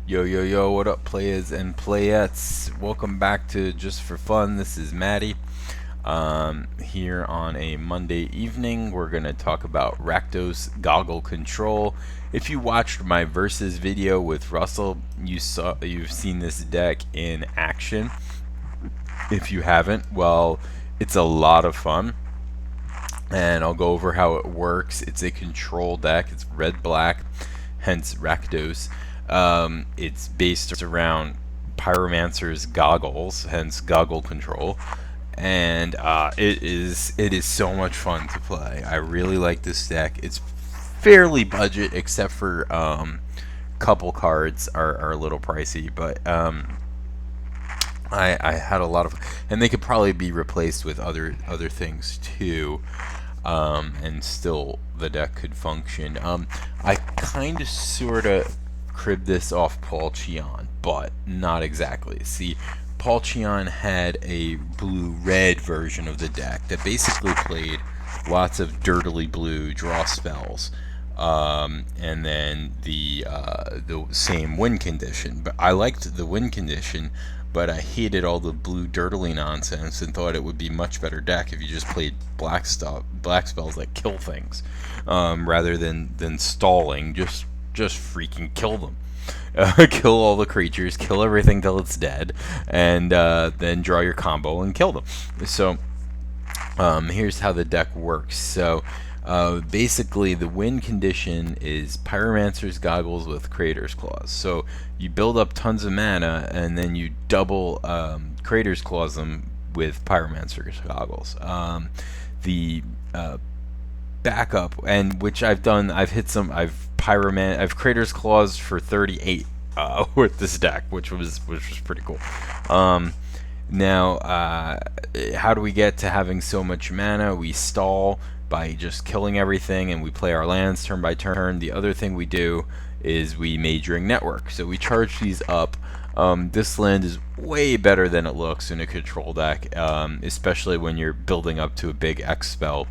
Yo, yo, yo, what up, players and playettes? Welcome back to Just for Fun. This is Maddie. Here on a Monday evening, we're going to talk about Rakdos Goggle Control. If you watched my versus video with Russell, you've seen this deck in action. If you haven't, well, it's a lot of fun. And I'll go over how it works. It's a control deck. It's red-black, hence Rakdos. It's based around Pyromancer's goggles, hence Goggle Control, and it is so much fun to play. I really like this deck. It's fairly budget, except for couple cards are a little pricey, but I had a lot of, and they could probably be replaced with other things too, and still the deck could function. I kind of sort of cribbed this off Paul Cheon, but not exactly. See, Paul Cheon had a blue-red version of the deck that basically played lots of dirtily blue draw spells, and then the same win condition. But I liked the win condition, but I hated all the blue dirtily nonsense and thought it would be much better deck if you just played black spells that kill things, rather than stalling. Just freaking kill them. Kill all the creatures, kill everything till it's dead, and then draw your combo and kill them. So here's how the deck works. So basically, the win condition is Pyromancer's Goggles with Crater's Claws. So you build up tons of mana, and then you double Crater's Claws them with Pyromancer's Goggles. The backup, and which I've done, I've Crater's Claws for 38 with this deck, which was pretty cool. Now, how do we get to having so much mana? We stall by just killing everything, and we play our lands turn by turn. The other thing we do is we majoring network. So we charge these up. This land is way better than it looks in a control deck, especially when you're building up to a big X spell.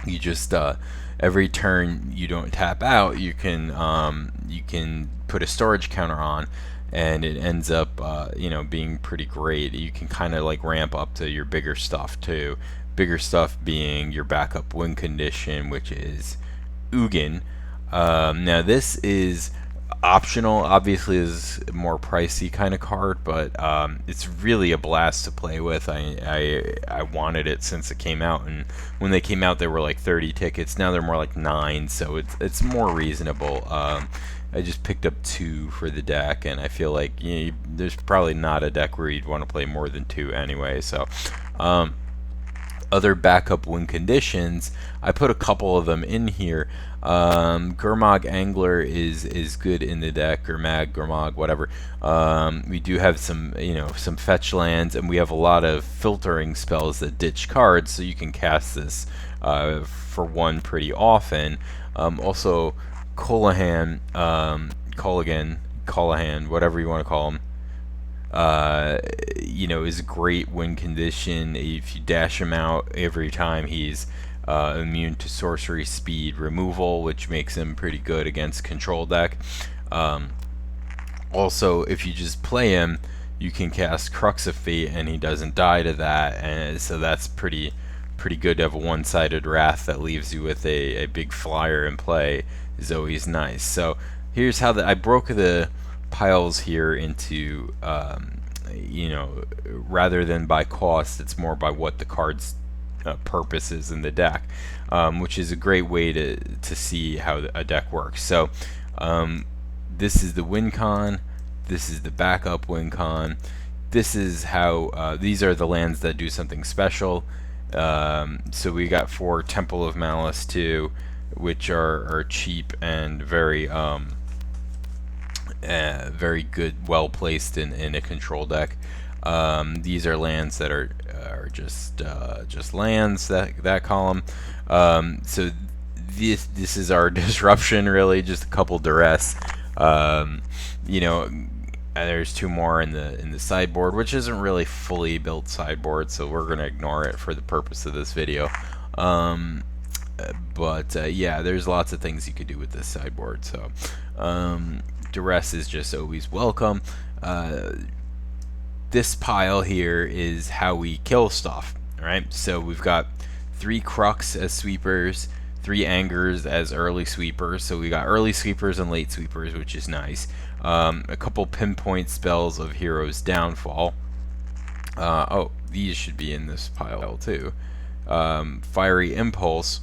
You just every turn you don't tap out, you can put a storage counter on, and it ends up being pretty great. You can kind of like ramp up to your bigger stuff too. Bigger stuff being your backup win condition, which is Ugin. Now this is optional, obviously is a more pricey kind of card, but it's really a blast to play with. I wanted it since it came out, and when they came out they were like 30 tickets. Now they're more like 9, so it's more reasonable. I just picked up 2 for the deck, and I feel like there's probably not a deck where you'd want to play more than 2 anyway. So other backup win conditions, I put a couple of them in here. Gurmag Angler is good in the deck, Gurmag, whatever. We do have some fetch lands, and we have a lot of filtering spells that ditch cards, so you can cast this for 1 pretty often. Also, Colahan, whatever you want to call him, is a great win condition. If you dash him out every time, he's immune to sorcery speed removal, which makes him pretty good against control deck. Also, if you just play him, you can cast Crux of Fate, and he doesn't die to that, and so that's pretty good to have a one-sided Wrath that leaves you with a big flyer in play. Is always nice. So here's how I broke the piles here into rather than by cost, it's more by what the card's purpose is in the deck, which is a great way to see how a deck works. So this is the win con, this is the backup win con, this is how these are the lands that do something special. So we got 4 Temple of Malice too, which are cheap and very very good, well placed in a control deck. These are lands that are just lands, that column. So this is our disruption, really, just a couple duress. There's 2 more in the sideboard, which isn't really fully built sideboard, so we're gonna ignore it for the purpose of this video. But yeah, there's lots of things you could do with this sideboard. So duress is just always welcome. This pile here is how we kill stuff. Alright, so we've got 3 Crux as sweepers, 3 Angers as early sweepers. So we got early sweepers and late sweepers, which is nice. A couple pinpoint spells of Hero's Downfall. Oh, these should be in this pile too. Fiery Impulse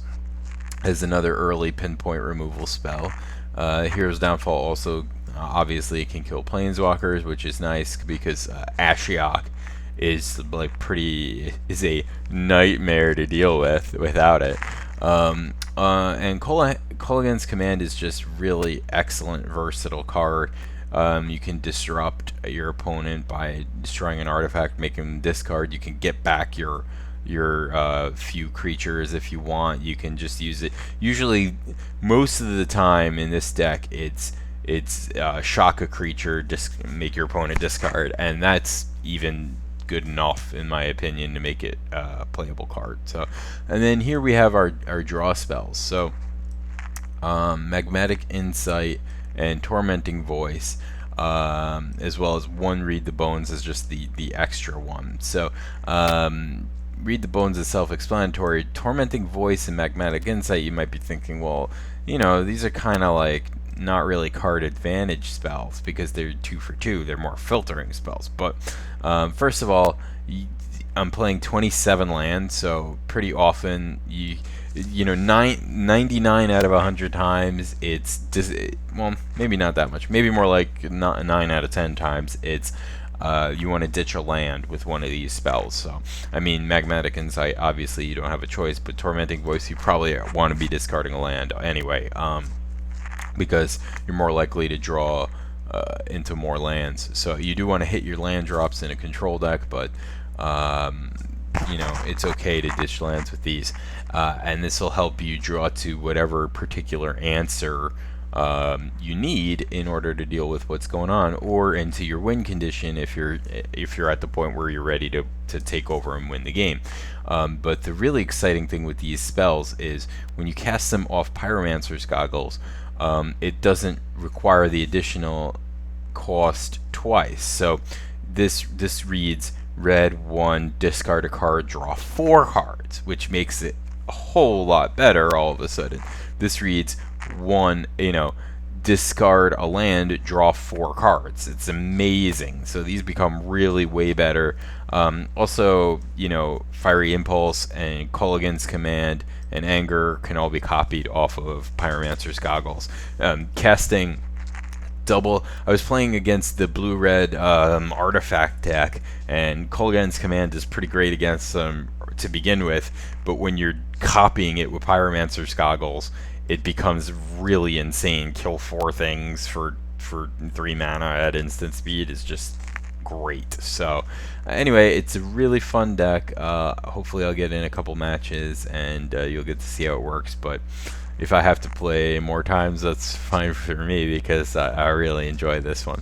is another early pinpoint removal spell. Hero's Downfall also obviously can kill planeswalkers, which is nice because Ashiok is like is a nightmare to deal with without it. And Kolaghan's Command is just really excellent, versatile card. You can disrupt your opponent by destroying an artifact, making them discard. You can get back your few creatures if you want. You can just use it. Usually, most of the time in this deck, it's shock a creature, make your opponent discard, and that's even good enough in my opinion to make it a playable card. So, and then here we have our draw spells. So, Magmatic Insight and Tormenting Voice, as well as one Read the Bones is just the extra one. So, Read the Bones is self-explanatory. Tormenting Voice and Magmatic Insight, you might be thinking, well, you know, these are kind of like not really card advantage spells because they're 2 for 2. They're more filtering spells. But first of all, I'm playing 27 lands, so pretty often you know 99 out of 100 times it's well, maybe not that much, maybe more like 9 out of 10 times it's you want to ditch a land with one of these spells. So I mean, Magmatic Insight, obviously you don't have a choice, but Tormenting Voice, you probably want to be discarding a land anyway, because you're more likely to draw into more lands. So you do want to hit your land drops in a control deck, but you know, it's okay to ditch lands with these, and this will help you draw to whatever particular answer you need in order to deal with what's going on, or into your win condition if you're at the point where you're ready to take over and win the game. But the really exciting thing with these spells is when you cast them off Pyromancer's Goggles, it doesn't require the additional cost twice. So this reads red 1, discard a card, draw 4 cards, which makes it a whole lot better all of a sudden. This reads 1, you know, discard a land, draw 4 cards. It's amazing. So these become really way better. Also, you know, Fiery Impulse and Kolaghan's Command and Anger can all be copied off of Pyromancer's Goggles. Casting double. I was playing against the blue-red artifact deck, and Kolaghan's Command is pretty great against them to begin with, but when you're copying it with Pyromancer's Goggles, it becomes really insane. Kill 4 things for 3 mana at instant speed is just great. So anyway, it's a really fun deck. Hopefully I'll get in a couple matches and you'll get to see how it works, but if I have to play more times, that's fine for me because I really enjoy this one.